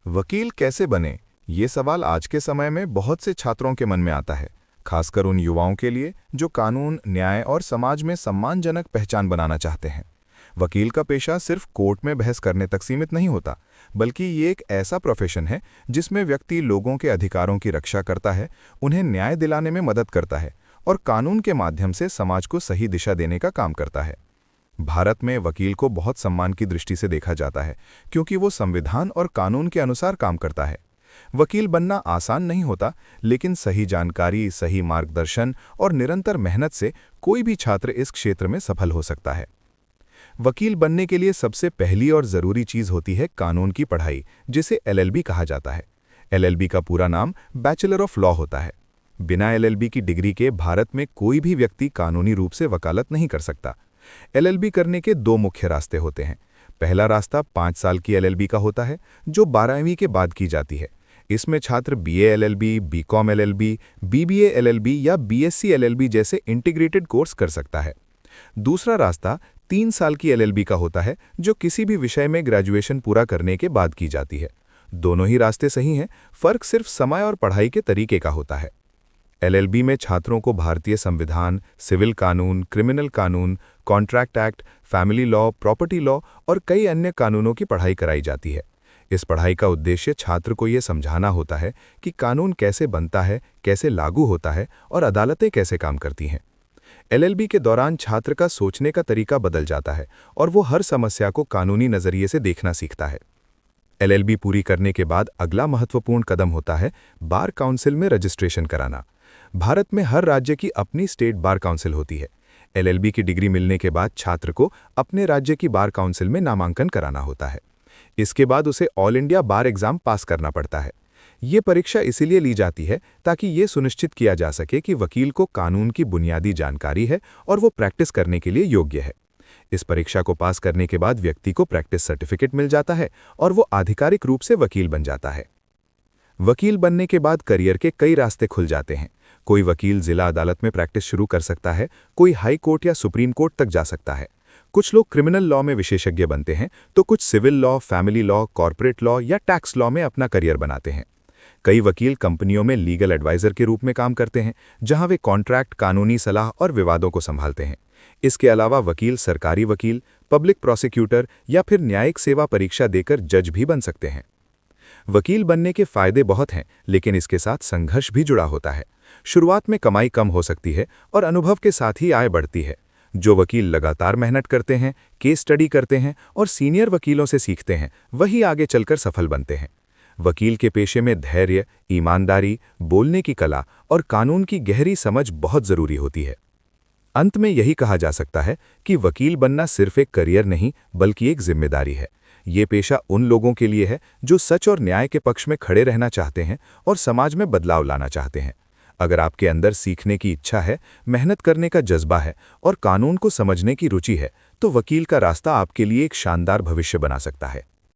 वकील कैसे बने? ये सवाल आज के समय में बहुत से छात्रों के मन में आता है, खासकर उन युवाओं के लिए जो कानून, न्याय और समाज में सम्मानजनक पहचान बनाना चाहते हैं। वकील का पेशा सिर्फ कोर्ट में बहस करने तक सीमित नहीं होता, बल्कि ये एक ऐसा प्रोफेशन है जिसमें व्यक्ति लोगों के अधिकारों की रक्षा करता है, उन्हें न्याय दिलाने में मदद करता है और कानून के माध्यम से समाज को सही दिशा देने का काम करता है। भारत में वकील को बहुत सम्मान की दृष्टि से देखा जाता है, क्योंकि वो संविधान और कानून के अनुसार काम करता है। वकील बनना आसान नहीं होता, लेकिन सही जानकारी, सही मार्गदर्शन और निरंतर मेहनत से कोई भी छात्र इस क्षेत्र में सफल हो सकता है। वकील बनने के लिए सबसे पहली और ज़रूरी चीज़ होती है कानून की पढ़ाई, जिसे एलएलबी कहा जाता है। एलएलबी का पूरा नाम बैचलर ऑफ लॉ होता है। बिना एलएलबी की डिग्री के भारत में कोई भी व्यक्ति कानूनी रूप से वकालत नहीं कर सकता। एलएलबी करने के दो मुख्य रास्ते होते हैं। पहला रास्ता 5 साल की एलएलबी का होता है, जो 12वीं के बाद की जाती है। इसमें छात्र BA LLB, BCom LLB, BBA LLB या बीएससी एलएलबी जैसे इंटीग्रेटेड कोर्स कर सकता है। दूसरा रास्ता 3 साल की एलएलबी का होता है, जो किसी भी विषय में ग्रेजुएशन पूरा करने के बाद की जाती है। दोनों ही रास्ते सही हैं, फर्क सिर्फ समय और पढ़ाई के तरीके का होता है। एलएलबी में छात्रों को भारतीय संविधान, सिविल कानून, क्रिमिनल कानून, contract act, family law, property law और कई अन्य कानूनों की पढ़ाई कराई जाती है। इस पढ़ाई का उद्देश्य छात्र को यह समझाना होता है कि कानून कैसे बनता है, कैसे लागू होता है और अदालतें कैसे काम करती हैं। एलएलबी के दौरान छात्र का सोचने का तरीका बदल जाता है और वो हर समस्या को कानूनी नज़रिए से देखना सीखता है। एलएलबी पूरी करने के बाद अगला महत्वपूर्ण कदम होता है बार काउंसिल में रजिस्ट्रेशन कराना। भारत में हर राज्य की अपनी स्टेट बार काउंसिल होती है। एलएलबी की डिग्री मिलने के बाद छात्र को अपने राज्य की बार काउंसिल में नामांकन कराना होता है। इसके बाद उसे ऑल इंडिया बार एग्जाम पास करना पड़ता है। ये परीक्षा इसीलिए ली जाती है ताकि ये सुनिश्चित किया जा सके कि वकील को कानून की बुनियादी जानकारी है और वो प्रैक्टिस करने के लिए योग्य है। इस परीक्षा को पास करने के बाद व्यक्ति को प्रैक्टिस सर्टिफिकेट मिल जाता है और वो आधिकारिक रूप से वकील बन जाता है। वकील बनने के बाद करियर के कई रास्ते खुल जाते हैं। कोई वकील जिला अदालत में प्रैक्टिस शुरू कर सकता है, कोई हाई कोर्ट या सुप्रीम कोर्ट तक जा सकता है। कुछ लोग क्रिमिनल लॉ में विशेषज्ञ बनते हैं, तो कुछ civil law, family law, corporate law या टैक्स लॉ में अपना करियर बनाते हैं। कई वकील कंपनियों में लीगल एडवाइजर के रूप में काम करते हैं, जहां वे कॉन्ट्रैक्ट, कानूनी सलाह और विवादों को संभालते हैं। इसके अलावा वकील सरकारी वकील, पब्लिक प्रोसिक्यूटर या फिर न्यायिक सेवा परीक्षा देकर जज भी बन सकते हैं। वकील बनने के फायदे बहुत हैं, लेकिन इसके साथ संघर्ष भी जुड़ा होता है। शुरुआत में कमाई कम हो सकती है और अनुभव के साथ ही आय बढ़ती है। जो वकील लगातार मेहनत करते हैं, केस स्टडी करते हैं और सीनियर वकीलों से सीखते हैं, वही आगे चलकर सफल बनते हैं। वकील के पेशे में धैर्य, ईमानदारी, बोलने की कला और कानून की गहरी समझ बहुत जरूरी होती है। अंत में यही कहा जा सकता है कि वकील बनना सिर्फ एक करियर नहीं, बल्कि एक जिम्मेदारी है। ये पेशा उन लोगों के लिए है जो सच और न्याय के पक्ष में खड़े रहना चाहते हैं और समाज में बदलाव लाना चाहते हैं। अगर आपके अंदर सीखने की इच्छा है, मेहनत करने का जज्बा है और कानून को समझने की रुचि है, तो वकील का रास्ता आपके लिए एक शानदार भविष्य बना सकता है।